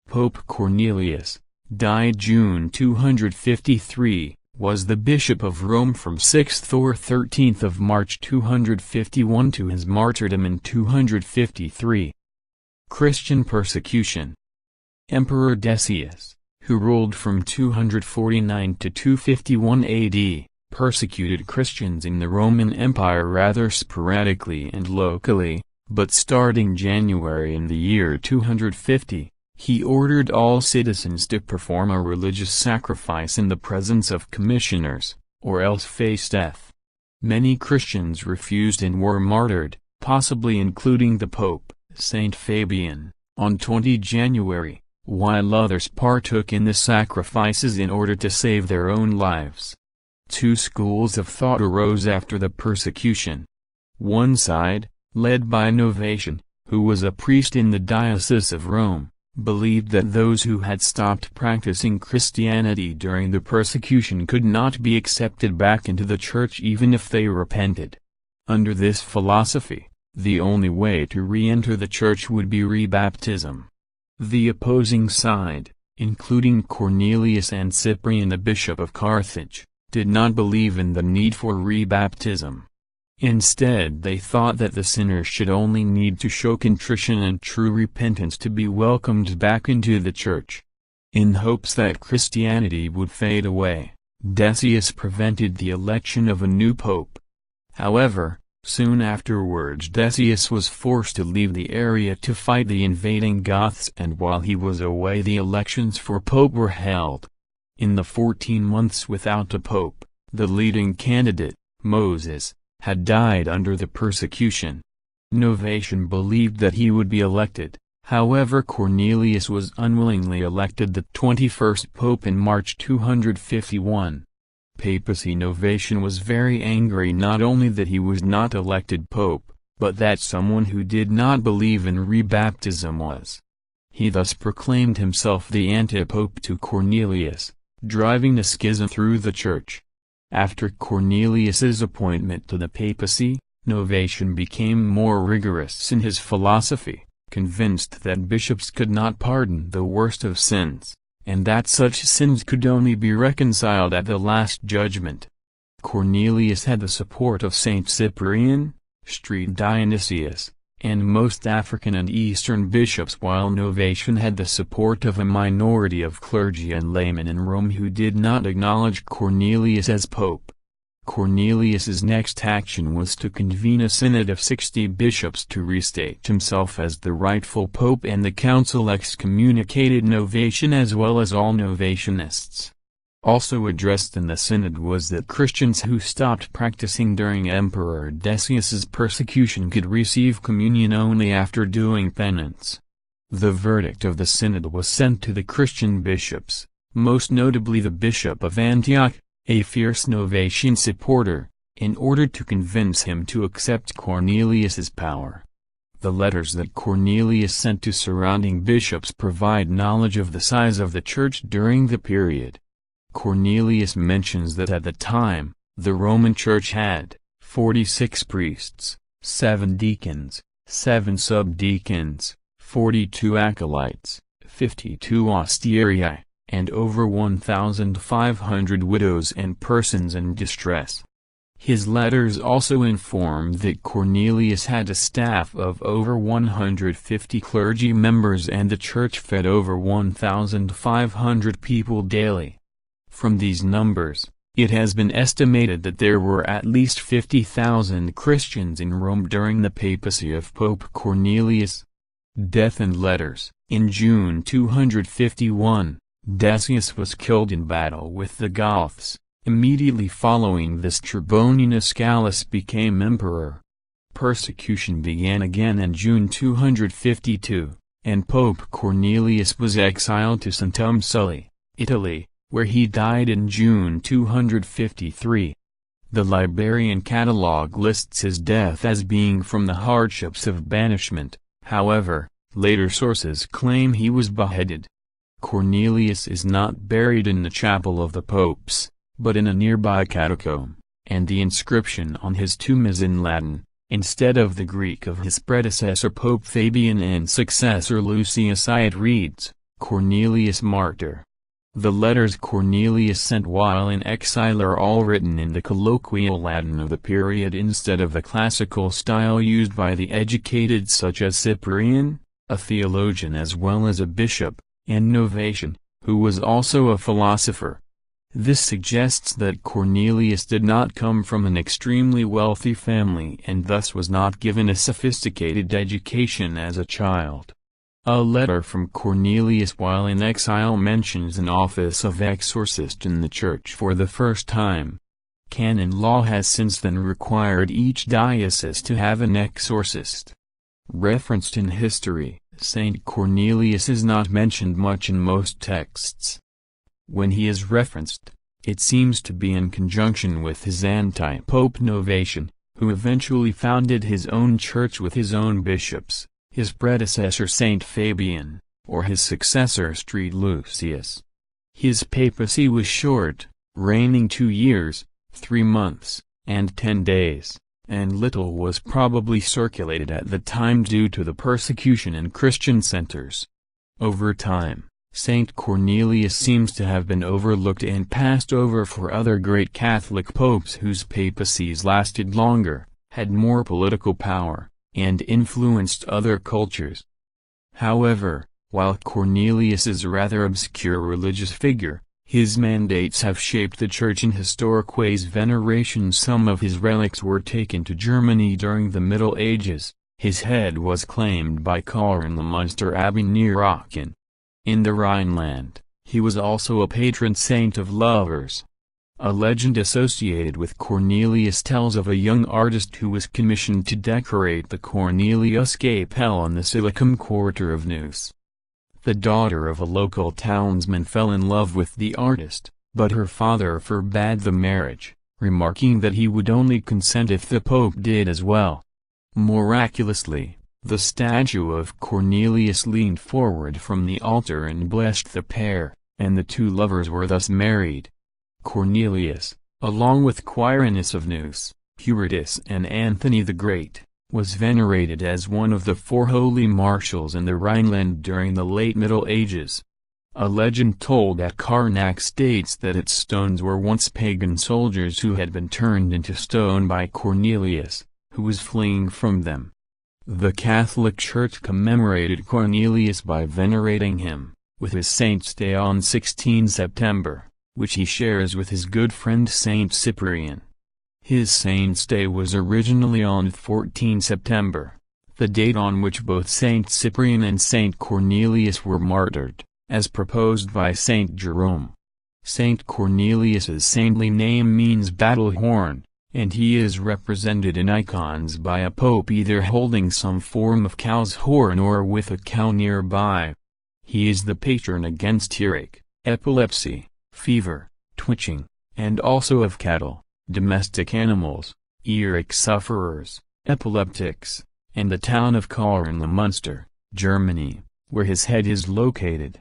Pope Cornelius, died June 253, was the Bishop of Rome from 6th or 13th of March 251 to his martyrdom in 253. Christian persecution. Emperor Decius, who ruled from 249 to 251 AD, persecuted Christians in the Roman Empire rather sporadically and locally, but starting January in the year 250. He ordered all citizens to perform a religious sacrifice in the presence of commissioners, or else face death. Many Christians refused and were martyred, possibly including the Pope, Saint Fabian, on 20 January, while others partook in the sacrifices in order to save their own lives. Two schools of thought arose after the persecution. One side, led by Novatian, who was a priest in the Diocese of Rome, believed that those who had stopped practicing Christianity during the persecution could not be accepted back into the Church even if they repented. Under this philosophy, the only way to re-enter the Church would be rebaptism. The opposing side, including Cornelius and Cyprian the Bishop of Carthage, did not believe in the need for rebaptism. Instead they thought that the sinner should only need to show contrition and true repentance to be welcomed back into the Church. In hopes that Christianity would fade away, Decius prevented the election of a new pope. However, soon afterwards Decius was forced to leave the area to fight the invading Goths, and while he was away the elections for pope were held. In the 14 months without a pope, the leading candidate, Moses, had died under the persecution. Novatian believed that he would be elected, however Cornelius was unwillingly elected the 21st pope in March 251. Papacy. Novatian was very angry not only that he was not elected pope, but that someone who did not believe in rebaptism was. He thus proclaimed himself the anti-pope to Cornelius, driving the schism through the Church. After Cornelius's appointment to the papacy, Novatian became more rigorous in his philosophy, convinced that bishops could not pardon the worst of sins, and that such sins could only be reconciled at the Last Judgment. Cornelius had the support of Saint Cyprian, St. Dionysius, and most African and Eastern bishops, while Novatian had the support of a minority of clergy and laymen in Rome who did not acknowledge Cornelius as pope. Cornelius's next action was to convene a synod of 60 bishops to restate himself as the rightful pope, and the council excommunicated Novatian as well as all Novatianists. Also addressed in the synod was that Christians who stopped practicing during Emperor Decius's persecution could receive communion only after doing penance. The verdict of the synod was sent to the Christian bishops, most notably the Bishop of Antioch, a fierce Novatian supporter, in order to convince him to accept Cornelius's power. The letters that Cornelius sent to surrounding bishops provide knowledge of the size of the Church during the period. Cornelius mentions that at the time, the Roman Church had 46 priests, 7 deacons, 7 subdeacons, 42 acolytes, 52 ostiarii, and over 1,500 widows and persons in distress. His letters also inform that Cornelius had a staff of over 150 clergy members, and the Church fed over 1,500 people daily. From these numbers, it has been estimated that there were at least 50,000 Christians in Rome during the papacy of Pope Cornelius. Death and letters. In June 251, Decius was killed in battle with the Goths. Immediately following this, Trebonianus Gallus became emperor. Persecution began again in June 252, and Pope Cornelius was exiled to Santum Sully, Italy, where he died in June 253. The Liberian catalogue lists his death as being from the hardships of banishment, however, later sources claim he was beheaded. Cornelius is not buried in the chapel of the popes, but in a nearby catacomb. and the inscription on his tomb is in Latin, instead of the Greek of his predecessor Pope Fabian and successor Lucius. It reads, Cornelius Martyr. The letters Cornelius sent while in exile are all written in the colloquial Latin of the period instead of the classical style used by the educated such as Cyprian, a theologian as well as a bishop, and Novatian, who was also a philosopher. This suggests that Cornelius did not come from an extremely wealthy family and thus was not given a sophisticated education as a child. A letter from Cornelius while in exile mentions an office of exorcist in the church for the first time. Canon law has since then required each diocese to have an exorcist. Referenced in history, Saint Cornelius is not mentioned much in most texts. When he is referenced, it seems to be in conjunction with his anti-pope Novatian, who eventually founded his own church with his own bishops, his predecessor Saint Fabian, or his successor St. Lucius. His papacy was short, reigning 2 years, 3 months, and 10 days, and little was probably circulated at the time due to the persecution in Christian centers. Over time, Saint Cornelius seems to have been overlooked and passed over for other great Catholic popes whose papacies lasted longer, had more political power, and influenced other cultures. However, while Cornelius is a rather obscure religious figure, his mandates have shaped the Church in historic ways. Veneration. Some of his relics were taken to Germany during the Middle Ages. His head was claimed by Karl in the Munster Abbey near Aachen. In the Rhineland, he was also a patron saint of lovers. A legend associated with Cornelius tells of a young artist who was commissioned to decorate the Cornelius Capelle in the Silicum quarter of Neuss. The daughter of a local townsman fell in love with the artist, but her father forbade the marriage, remarking that he would only consent if the Pope did as well. Miraculously, the statue of Cornelius leaned forward from the altar and blessed the pair, and the two lovers were thus married. Cornelius, along with Quirinus of Neuss, Hubertus and Anthony the Great, was venerated as one of the 4 holy marshals in the Rhineland during the late Middle Ages. A legend told at Karnak states that its stones were once pagan soldiers who had been turned into stone by Cornelius, who was fleeing from them. The Catholic Church commemorated Cornelius by venerating him, with his saint's day on 16 September. Which he shares with his good friend Saint Cyprian. His saint's day was originally on 14 September, the date on which both Saint Cyprian and Saint Cornelius were martyred, as proposed by Saint Jerome. Saint Cornelius's saintly name means battle horn, and he is represented in icons by a pope either holding some form of cow's horn or with a cow nearby. He is the patron against earache, epilepsy, fever, twitching, and also of cattle, domestic animals, earache sufferers, epileptics, and the town of Kahr in the Munster, Germany, where his head is located.